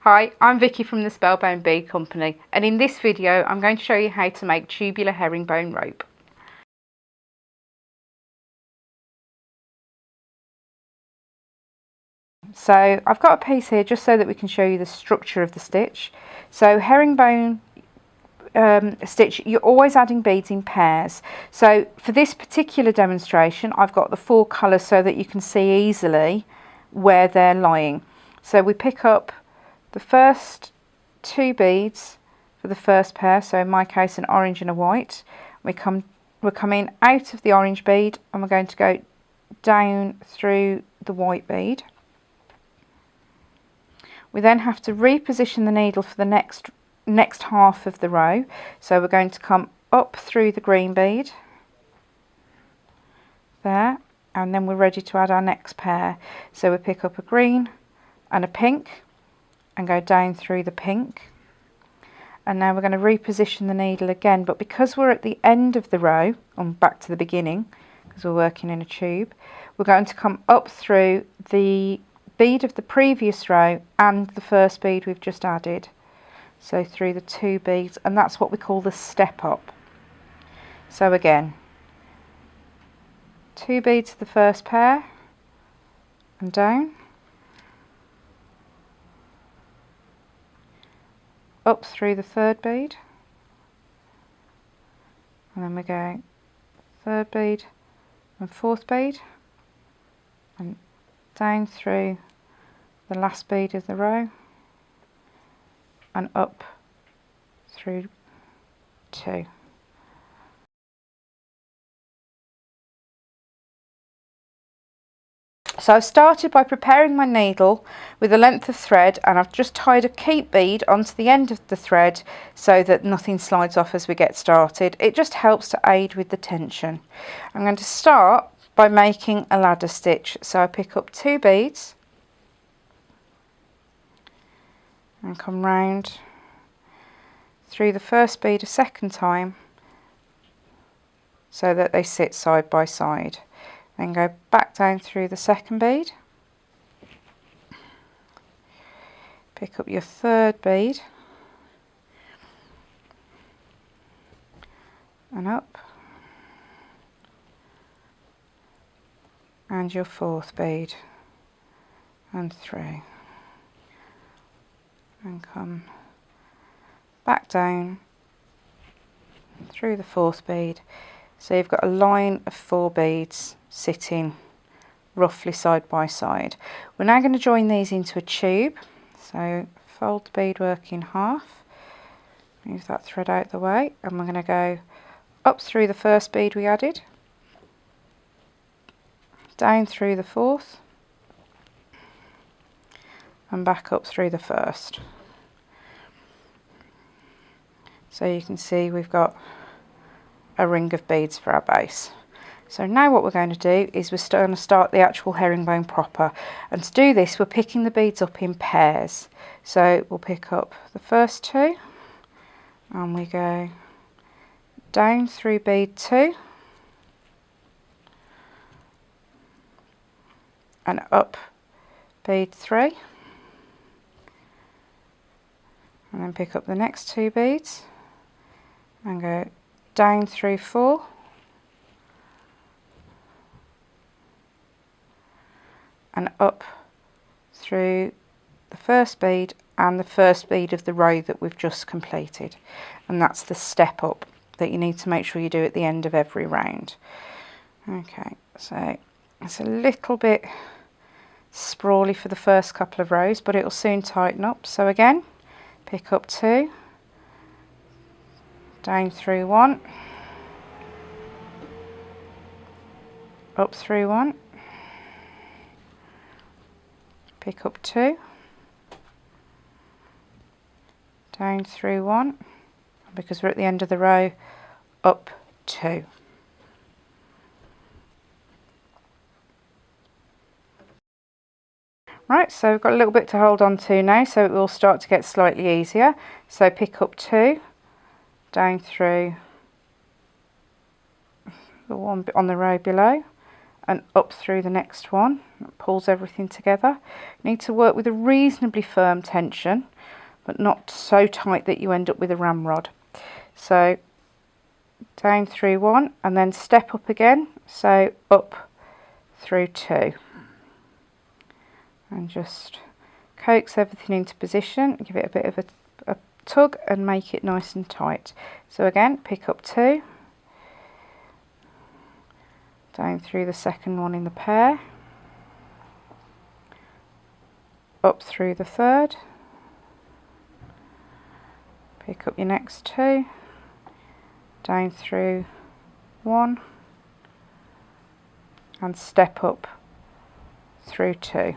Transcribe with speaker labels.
Speaker 1: Hi, I'm Vicky from the Spellbound Bead Company, and in this video I'm going to show you how to make tubular herringbone rope. So I've got a piece here just so that we can show you the structure of the stitch. So herringbone stitch, you're always adding beads in pairs. So for this particular demonstration I've got the 4 colours so that you can see easily where they're lying. So we pick up the first 2 beads for the first pair, so in my case an orange and a white. We're coming out of the orange bead and we're going to go down through the white bead. We then have to reposition the needle for the next half of the row, so we're going to come up through the green bead there, and then we're ready to add our next pair. So we pick up a green and a pink and go down through the pink, and now we're going to reposition the needle again, but because we're at the end of the row, and back to the beginning because we're working in a tube, we're going to come up through the bead of the previous row and the first bead we've just added, so through the 2 beads, and that's what we call the step up. So again, 2 beads of the first pair and down, up through the 3rd bead, and then we go 3rd bead and 4th bead and down through the last bead of the row and up through 2. So I've started by preparing my needle with a length of thread, and I've just tied a keep bead onto the end of the thread so that nothing slides off as we get started. It just helps to aid with the tension. I'm going to start by making a ladder stitch. So I pick up 2 beads and come round through the first bead a second time so that they sit side by side. Then go back down through the 2nd bead, pick up your 3rd bead and up, and your 4th bead and through, and come back down through the 4th bead. So you've got a line of 4 beads sitting roughly side by side. We're now going to join these into a tube, so fold the beadwork in half, move that thread out the way, and we're going to go up through the 1st bead we added, down through the 4th and back up through the 1st. So you can see we've got a ring of beads for our base. So now what we're going to do is we're going to start the actual herringbone proper, and to do this we're picking the beads up in pairs. So we'll pick up the first 2 and we go down through bead 2 and up bead 3, and then pick up the next 2 beads and go down through 4 and up through the 1st bead and the 1st bead of the row that we've just completed, and that's the step up that you need to make sure you do at the end of every round. Okay, so it's a little bit sprawly for the first couple of rows, but it'll soon tighten up. So again, pick up 2, down through 1, up through 1, pick up 2, down through 1, because we're at the end of the row, up 2. Right, so we've got a little bit to hold on to now, so it will start to get slightly easier. So pick up 2, down through the one on the row below, and up through the next one. That pulls everything together. You need to work with a reasonably firm tension, but not so tight that you end up with a ramrod. So down through one and then step up again, so up through two, and just coax everything into position, give it a bit of a tug and make it nice and tight. So again, pick up two, down through the second one in the pair, up through the third, pick up your next two, down through one and step up through two.